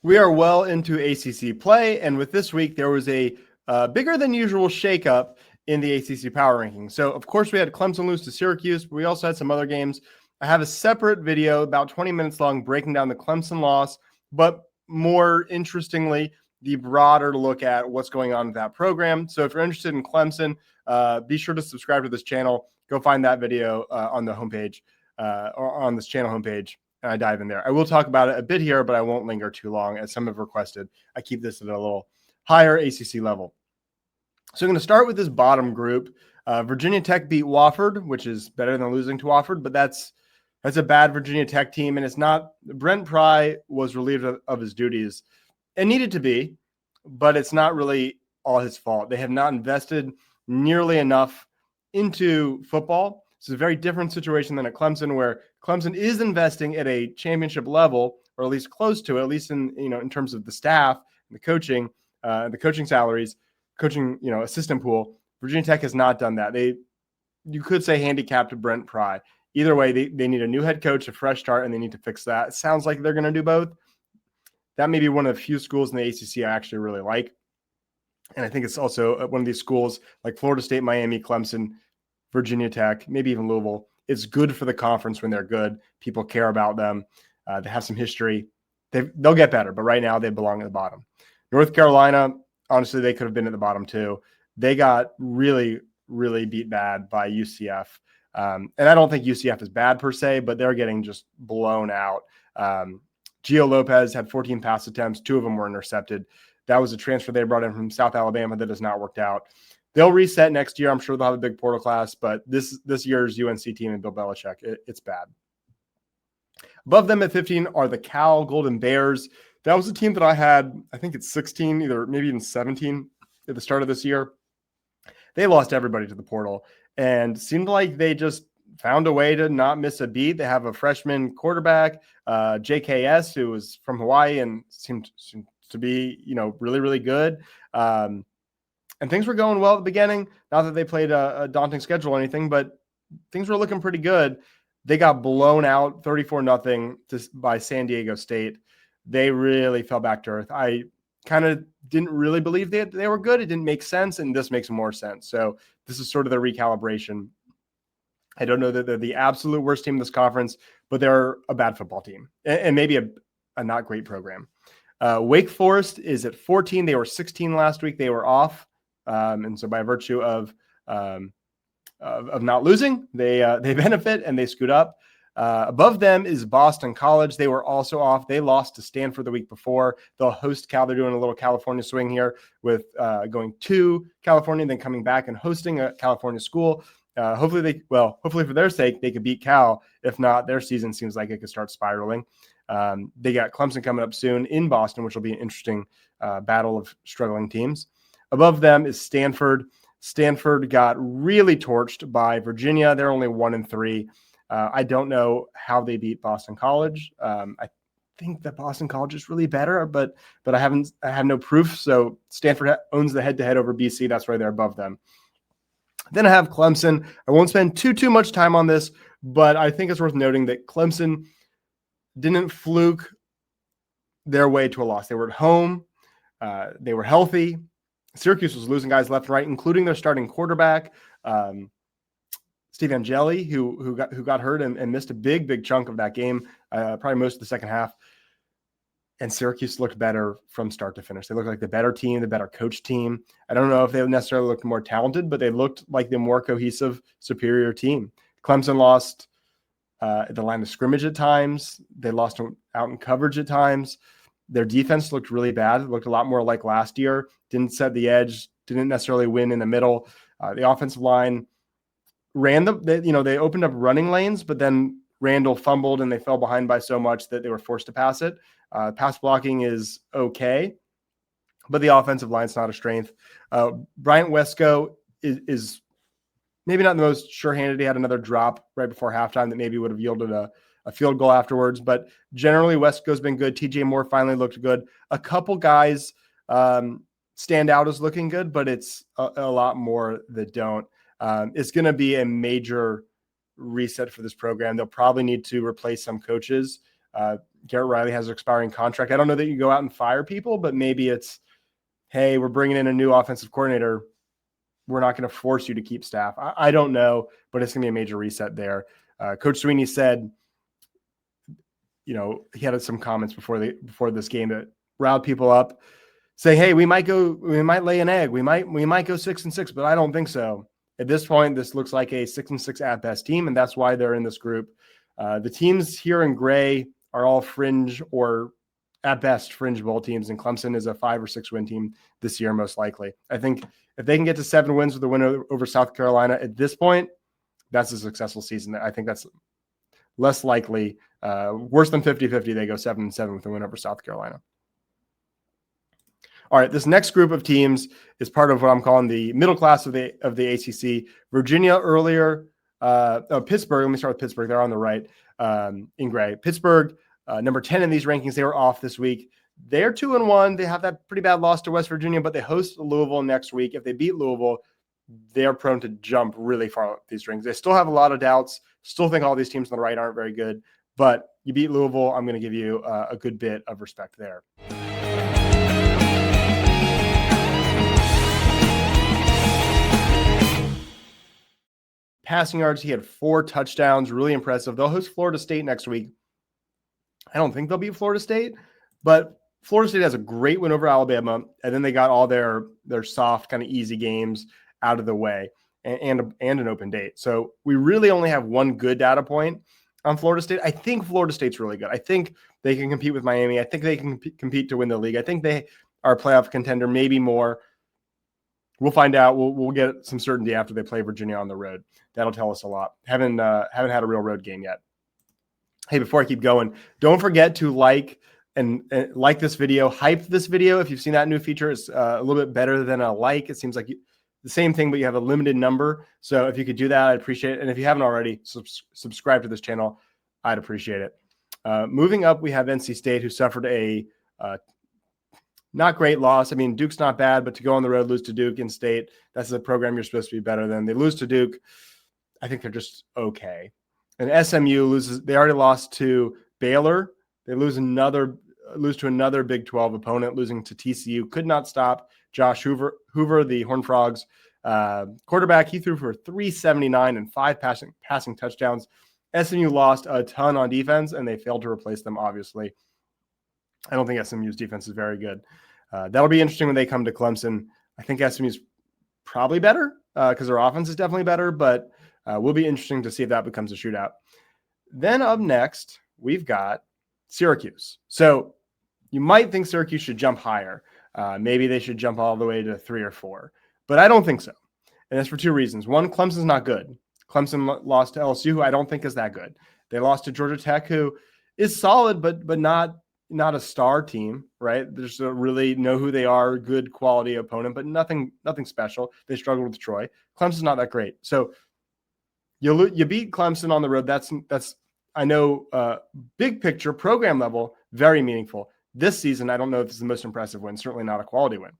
We are well into ACC play, and with this week, there was a bigger than usual shakeup in the ACC power ranking. So, of course, we had Clemson lose to Syracuse, but we also had some other games. I have a separate video, about 20 minutes long, breaking down the Clemson loss, but more interestingly, the broader look at what's going on with that program. So if you're interested in Clemson, be sure to subscribe to this channel. Go find that video on the homepage or on this channel homepage. And I dive in there. I will talk about it a bit here, but I won't linger too long, as some have requested. I keep this at a little higher ACC level. So I'm going to start with this bottom group. Virginia Tech beat Wofford, which is better than losing to Wofford, but that's a bad Virginia Tech team, and it's not. Brent Pry was relieved of his duties. It needed to be, but it's not really all his fault. They have not invested nearly enough into football. It's a very different situation than at Clemson, where Clemson is investing at a championship level, or at least close to it, at least in terms of the staff, the coaching salaries, coaching assistant pool. Virginia Tech has not done that. You could say handicapped Brent Pry. Either way, they need a new head coach, a fresh start, and they need to fix that. It sounds like they're going to do both. That may be one of the few schools in the ACC I actually really like. And I think it's also one of these schools like Florida State, Miami, Clemson, Virginia Tech, maybe even Louisville. It's good for the conference when they're good. People care about them. They have some history. They'll get better, but right now they belong at the bottom. North Carolina, honestly, they could have been at the bottom too. They got really, really beat bad by UCF. And I don't think UCF is bad per se, but they're getting just blown out. Gio Lopez had 14 pass attempts. 2 of them were intercepted. That was a transfer they brought in from South Alabama that has not worked out. They'll reset next year. I'm sure they'll have a big portal class, but this year's UNC team and Bill Belichick, it's bad. Above them at 15 are the Cal Golden Bears. That was a team that I had, I think it's 16, maybe even 17 at the start of this year. They lost everybody to the portal and seemed like they just found a way to not miss a beat. They have a freshman quarterback, JKS, who was from Hawaii and seemed to be, really, really good. And things were going well at the beginning. Not that they played a daunting schedule or anything, but things were looking pretty good. They got blown out 34-0 by San Diego State. They really fell back to earth. I kind of didn't really believe they were good. It didn't make sense, and this makes more sense. So this is sort of the recalibration. I don't know that they're the absolute worst team in this conference, but they're a bad football team and maybe a not great program. Wake Forest is at 14. They were 16 last week. They were off. And so by virtue of not losing, they benefit and they scoot up. Above them is Boston College. They were also off. They lost to Stanford the week before. They'll host Cal. They're doing a little California swing here with going to California and then coming back and hosting a California school. Hopefully for their sake, they could beat Cal. If not, their season seems like it could start spiraling. They got Clemson coming up soon in Boston, which will be an interesting battle of struggling teams. Above them is Stanford. Stanford got really torched by Virginia. They're only 1-3. I don't know how they beat Boston College. I think that Boston College is really better, but I have no proof. So Stanford owns the head-to-head over BC. That's why they're above them. Then I have Clemson. I won't spend too much time on this, but I think it's worth noting that Clemson didn't fluke their way to a loss. They were at home. They were healthy. Syracuse was losing guys left and right, including their starting quarterback, Steve Angeli, who got hurt and missed a big chunk of that game, probably most of the second half. And Syracuse looked better from start to finish. They looked like the better team, the better coach team. I don't know if they necessarily looked more talented, but they looked like the more cohesive, superior team. Clemson lost at the line of scrimmage at times. They lost out in coverage at times. Their defense looked really bad. It looked a lot more like last year. Didn't set the edge. Didn't necessarily win in the middle. The offensive line ran they opened up running lanes, but then Randall fumbled and they fell behind by so much that they were forced to pass it. Pass blocking is okay, but the offensive line's not a strength. Bryant Wesco is maybe not the most sure-handed. He had another drop right before halftime that maybe would have yielded a field goal afterwards, but generally Wesco's been good. TJ Moore finally looked good. A couple guys stand out as looking good, but it's a lot more that don't. It's going to be a major reset for this program. They'll probably need to replace some coaches. Garrett Riley has an expiring contract. I don't know that you go out and fire people, but maybe it's, hey, we're bringing in a new offensive coordinator. We're not going to force you to keep staff. I don't know, but it's going to be a major reset there. Coach Sweeney said, he had some comments before this game that riled people up, saying, hey, we might lay an egg. We might go 6-6, but I don't think so. At this point, this looks like a 6-6 at best team, and that's why they're in this group. The teams here in gray are all fringe or at best fringe bowl teams, and Clemson is a 5 or 6 win team this year, most likely. I think if they can get to 7 wins with a win over South Carolina at this point, that's a successful season. I think that's less likely. Worse than 50-50, they go 7-7 with a win over South Carolina. All right, this next group of teams is part of what I'm calling the middle class of the ACC. Virginia earlier, Pittsburgh. Let me start with Pittsburgh. They're on the right in gray. Pittsburgh, number 10 in these rankings. They were off this week. They're 2-1. They have that pretty bad loss to West Virginia, but they host Louisville next week. If they beat Louisville, they're prone to jump really far up these rankings. They still have a lot of doubts. Still think all these teams on the right aren't very good, but you beat Louisville, I'm going to give you a good bit of respect there. Passing yards, he had 4 touchdowns, really impressive. They'll host Florida State next week. I don't think they'll beat Florida State, but Florida State has a great win over Alabama, and then they got all their soft, kind of easy games out of the way and an open date. So we really only have one good data point on Florida State. I think Florida State's really good. I think they can compete with Miami. I think they can compete to win the league. I think they are a playoff contender, maybe more. We'll find out. We'll get some certainty after they play Virginia on the road. That'll tell us a lot. Haven't had a real road game yet. Hey, before I keep going, don't forget to like this video, hype this video. If you've seen that new feature, it's a little bit better than a like. It seems like the same thing, but you have a limited number. So if you could do that, I'd appreciate it. And if you haven't already, subscribe to this channel. I'd appreciate it. Moving up, we have NC State, who suffered a not great loss. I mean, Duke's not bad, but to go on the road, lose to Duke in state, that's a program you're supposed to be better than. They lose to Duke. I think they're just okay. And SMU loses. They already lost to Baylor. They lose to another Big 12 opponent, losing to TCU. Could not stop Josh Hoover, the Horned Frogs quarterback. He threw for 379 and 5 passing touchdowns. SMU lost a ton on defense, and they failed to replace them, obviously. I don't think SMU's defense is very good. That'll be interesting when they come to Clemson. I think SMU's probably better because their offense is definitely better, but will be interesting to see if that becomes a shootout. Then up next, we've got Syracuse. So you might think Syracuse should jump higher. Maybe they should jump all the way to 3 or 4, but I don't think so. And that's for 2 reasons. One, Clemson's not good. Clemson lost to LSU, who I don't think is that good. They lost to Georgia Tech, who is solid, but not a star team, right? They just don't really know who they are, good quality opponent, but nothing special. They struggled with Troy. Clemson's not that great. So you beat Clemson on the road. That's I know big picture, program level, very meaningful. This season, I don't know if it's the most impressive win, certainly not a quality win.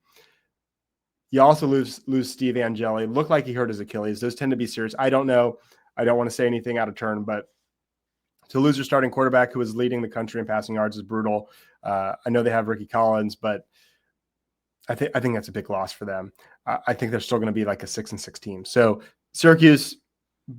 You also lose Steve Angeli. Looked like he hurt his Achilles. Those tend to be serious. I don't know. I don't want to say anything out of turn, but to lose your starting quarterback who is leading the country in passing yards is brutal. I know they have Ricky Collins, but I think that's a big loss for them. I think they're still going to be like a 6-6 team. So Syracuse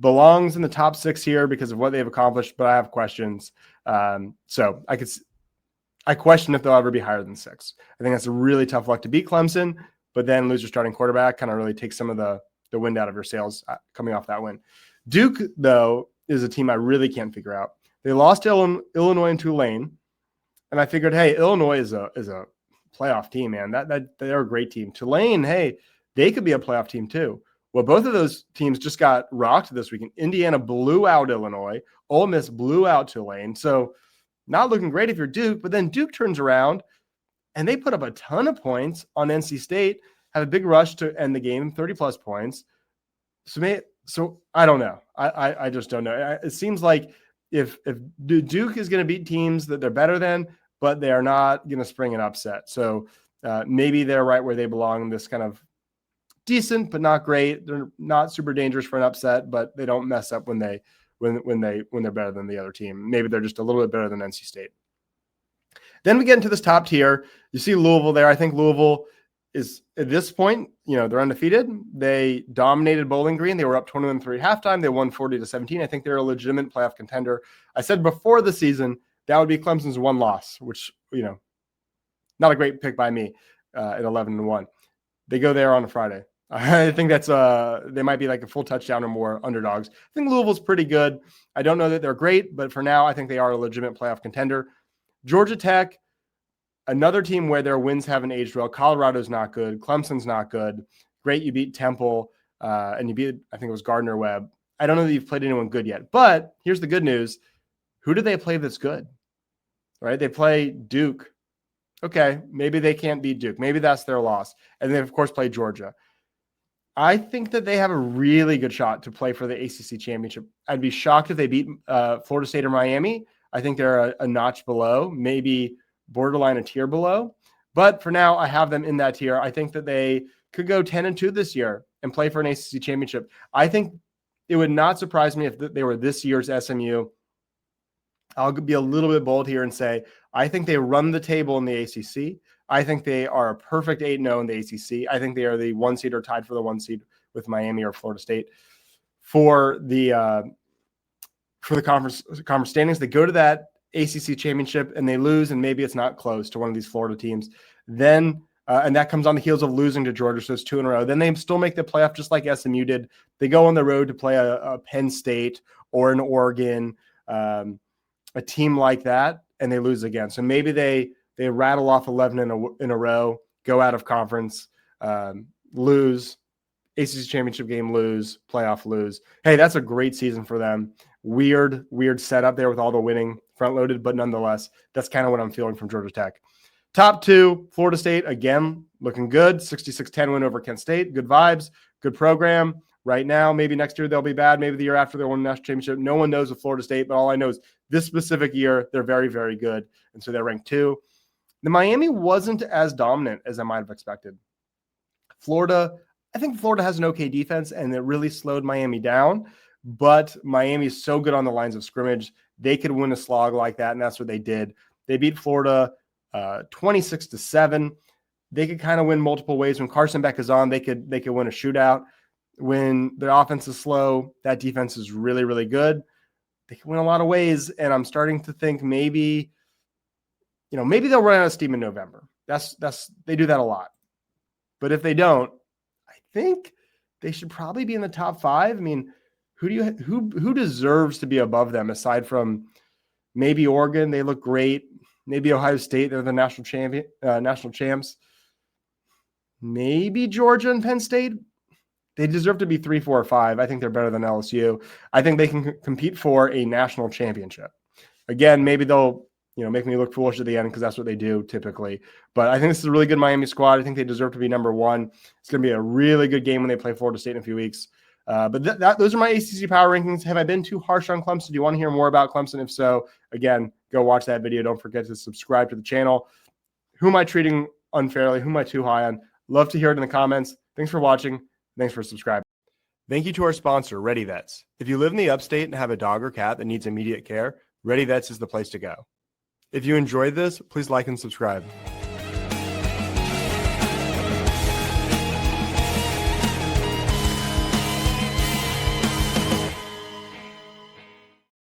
belongs in the top 6 here because of what they've accomplished, but I have questions. So I question if they'll ever be higher than 6. I think that's a really tough luck to beat Clemson, but then lose your starting quarterback kind of really takes some of the wind out of your sails coming off that win. Duke, though, is a team I really can't figure out. They lost to Illinois and Tulane, and I figured, hey, Illinois is a playoff team, man. That they're a great team. Tulane, hey, they could be a playoff team too. Well, both of those teams just got rocked this weekend. Indiana blew out Illinois. Ole Miss blew out Tulane. So not looking great if you're Duke, but then Duke turns around and they put up a ton of points on NC State, have a big rush to end the game, 30-plus points. So I don't know. I just don't know. It seems like if Duke is going to beat teams that they're better than, but they are not going to spring an upset. So maybe they're right where they belong, this kind of decent but not great. They're not super dangerous for an upset, but they don't mess up when they're better than the other team. Maybe they're just a little bit better than NC State. Then we get into this top tier. You see Louisville there. I think Louisville is, at this point, they're undefeated. They dominated Bowling Green. They were up 21-3 halftime. They won 40-17. I think they're a legitimate playoff contender. I said before the season that would be Clemson's one loss, which, not a great pick by me at 11-1. They go there on a Friday. I think that's they might be like a full touchdown or more underdogs. I think Louisville's pretty good. I don't know that they're great, but for now, I think they are a legitimate playoff contender. Georgia Tech, another team where their wins haven't aged well. Colorado's not good. Clemson's not good. Great, you beat Temple, and you beat, I think it was Gardner-Webb. I don't know that you've played anyone good yet, but here's the good news. Who do they play that's good? Right? They play Duke. Okay, maybe they can't beat Duke. Maybe that's their loss. And they, of course, play Georgia. I think that they have a really good shot to play for the ACC championship. I'd be shocked if they beat Florida State or Miami. I think they're a notch below, maybe borderline a tier below. But for now, I have them in that tier. I think that they could go 10-2 this year and play for an ACC championship. I think it would not surprise me if they were this year's SMU. I'll be a little bit bold here and say, I think they run the table in the ACC. I think they are a perfect 8-0 in the ACC. I think they are the 1 seed or tied for the 1 seed with Miami or Florida State for the conference standings. They go to that ACC championship and they lose, and maybe it's not close to one of these Florida teams. Then and that comes on the heels of losing to Georgia, so it's 2 in a row. Then they still make the playoff just like SMU did. They go on the road to play a Penn State or an Oregon, a team like that, and they lose again. So maybe they rattle off 11 in a row, go out of conference, lose, ACC championship game, lose, playoff, lose. Hey, that's a great season for them. Weird setup there with all the winning front-loaded, but nonetheless, that's kind of what I'm feeling from Georgia Tech. Top 2, Florida State, again, looking good. 66-10 win over Kent State. Good vibes, good program. Right now, maybe next year they'll be bad. Maybe the year after they'll win the national championship. No one knows with Florida State, but all I know is this specific year, they're very, very good. And so they're ranked 2. The Miami wasn't as dominant as I might have expected. I think Florida has an okay defense, and it really slowed Miami down. But Miami is so good on the lines of scrimmage. They could win a slog like that, and that's what they did. They beat Florida 26-7. They could kind of win multiple ways. When Carson Beck is on, they could win a shootout. When the offense is slow, that defense is really, really good. They can win a lot of ways, and I'm starting to think maybe they'll run out of steam in November. They do that a lot. But if they don't, I think they should probably be in the top 5. I mean, who deserves to be above them aside from maybe Oregon? They look great. Maybe Ohio State, they're the national champs. Maybe Georgia and Penn State. They deserve to be 3, 4, or 5. I think they're better than LSU. I think they can compete for a national championship. Again, maybe they'll make me look foolish at the end because that's what they do typically. But I think this is a really good Miami squad. I think they deserve to be number 1. It's going to be a really good game when they play Florida State in a few weeks. But those are my ACC power rankings. Have I been too harsh on Clemson? Do you want to hear more about Clemson? If so, again, go watch that video. Don't forget to subscribe to the channel. Who am I treating unfairly? Who am I too high on? Love to hear it in the comments. Thanks for watching. Thanks for subscribing. Thank you to our sponsor, Ready Vets. If you live in the upstate and have a dog or cat that needs immediate care, Ready Vets is the place to go. If you enjoyed this, please like and subscribe.